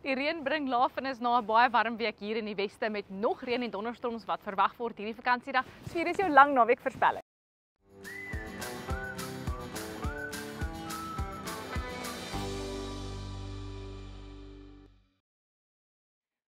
Die reën bring lafenis na 'n baie warm week hier in die weste met nog reën en donderstorms wat verwag word hierdie vakansiedag. So hier is jou lang naweek voorspelling.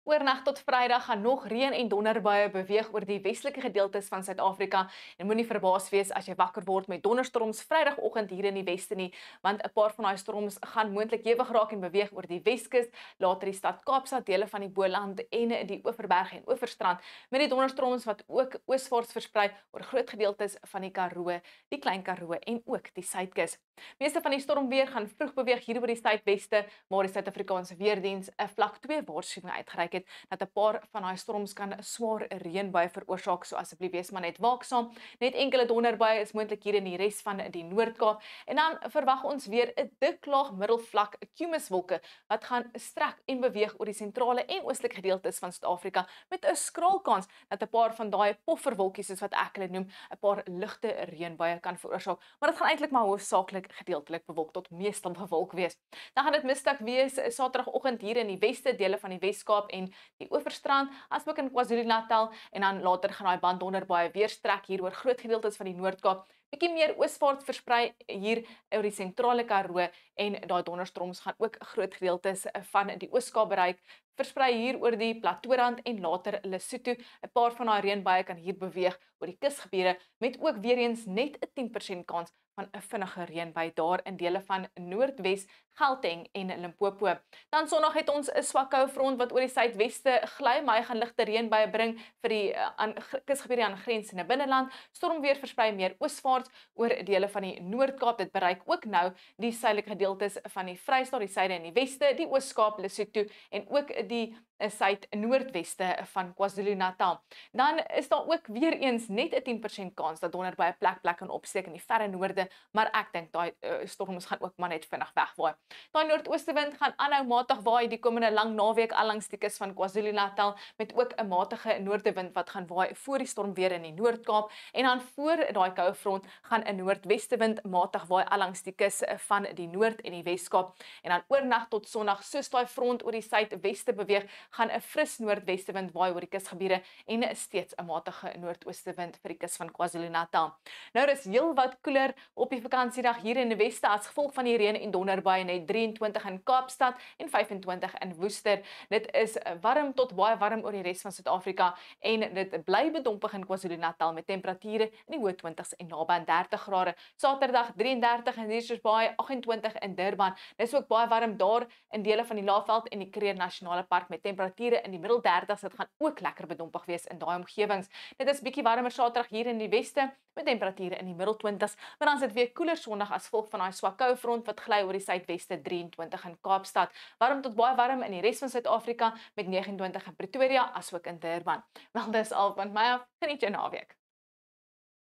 Oornag tot Vrydag gaan nog reën en donderbuie beweeg oor die westelike gedeeltes van Suid-Afrika en moenie verbaas wees as jy wakker word met donderstorms Vrydagoggend hier in die weste nie, want 'n paar van daai storms gaan moontlik ewig raak en beweeg oor die Weskus, later die stad Kaapstad, dele van die Boland en die Oeverberg en Oeverstrand, met die donderstorms wat ook ooswaarts versprei oor groot gedeeltes van die Karoo, die Klein Karoo en ook die Suidkus. Meeste van die stormweer gaan vroeg beweeg hier oor die suidweste, waar die Suid-Afrikaanse Weerdiens 'n vlak 2 waarskuwing uitgereik het dat 'n paar van daai storms kan 'n swaar reënbuie veroorsaak, so asseblief wees maar net waaksaam. Net enkele donderbuie is moontlik hier in die res van die Noord-Kaap en dan verwag ons weer 'n dik laag middelvlak cumuluswolke wat gaan strek en beweeg oor die sentrale en oostelike gedeeltes van Suid-Afrika met 'n skraal kans dat 'n paar van daai pofferwolkies soos wat ek hulle noem, 'n paar ligte reënbuie kan veroorsaak, maar dit gaan eintlik maar hoofsaaklik gedeeltelik bewolk tot meestal bewolk wees. Dan gaan dit mistig wees Saterdagoggend hier in die weste, dele van die Wes-Kaap en die Oeverstrand, asook in KwaZulu-Natal en dan later gaan daai band donderbuie weer strek hier oor groot gedeeltes van die Noord-Kaap. Bietjie meer ooswaarts versprei hier oor die sentrale Karoo en daai donderstorms gaan ook groot gedeeltes van die Oos-Kaap bereik, versprei hier oor die Plateaurand en later Lesotho. 'n Paar van daai reënbuie kan hier beweeg oor die kusgebiede met ook weer eens net 'n 10% kans van 'n vinnige reënbui daar in dele van Noordwes, Gauteng en Limpopo. Dan Sondag het ons 'n swak koufront wat oor die suidweste gly, maar hy gaan ligte reënbuie bring vir die kusgebiede aangrensende binneland. Stormweer versprei meer ooswaarts oor dele van die Noord-Kaap. Dit bereik ook nou die suidelike gedeeltes van die Vrystaat, die suide en die weste, die Oos-Kaap, Lesotho en ook die suid-noordweste van KwaZulu-Natal. Dan is daar ook weer eens net 'n 10% kans dat donderbuie plek kan opsteek in die verre noorde, maar ek dink daai storms gaan ook maar net vinnig wegwaai. Daai noordoostewind gaan aanhou matig waai die komende lang naweek al langs die kus van KwaZulu-Natal met ook 'n matige noordewind wat gaan waai voor die stormweer in die Noord-Kaap en dan voor daai koue front gaan 'n noordwestewind matig waai al langs die kus van die Noord en die Wes-Kaap en dan oornag tot Sondag soos daai front oor die suidweste beweeg, gaan 'n fris noordwestewind waai oor die kusgebiede en steeds 'n matige noordoostewind vir die kus van KwaZulu-Natal. Nou dis heelwat koeler op die vakansiedag hier in die weste as gevolg van die reën en donderbuie, net 23 in Kaapstad en 25 in Woester. Dit is warm tot baie warm oor die res van Suid-Afrika en dit bly bedompig in KwaZulu-Natal met temperature in die hoë 20s en naby aan 30 grade. Saterdag 33 in Richards Bay, 28 in Durban. Dis ook baie warm daar in dele van die Laagveld en die Kruger Nasionale Park met temperature in die middel 30s. Dit gaan ook lekker bedompig wees in daai omgewings. Dit is bietjie warmer Saterdag hier in die weste met temperature in die middel 20s, maar dan is dit weer koeler Sondag as gevolg van daai swak koufront wat gly oor die suidweste, 23 in Kaapstad. Warm tot baie warm in die res van Suid-Afrika met 29 in Pretoria asook in Durban. Wel dis al van my af. Geniet jou naweek.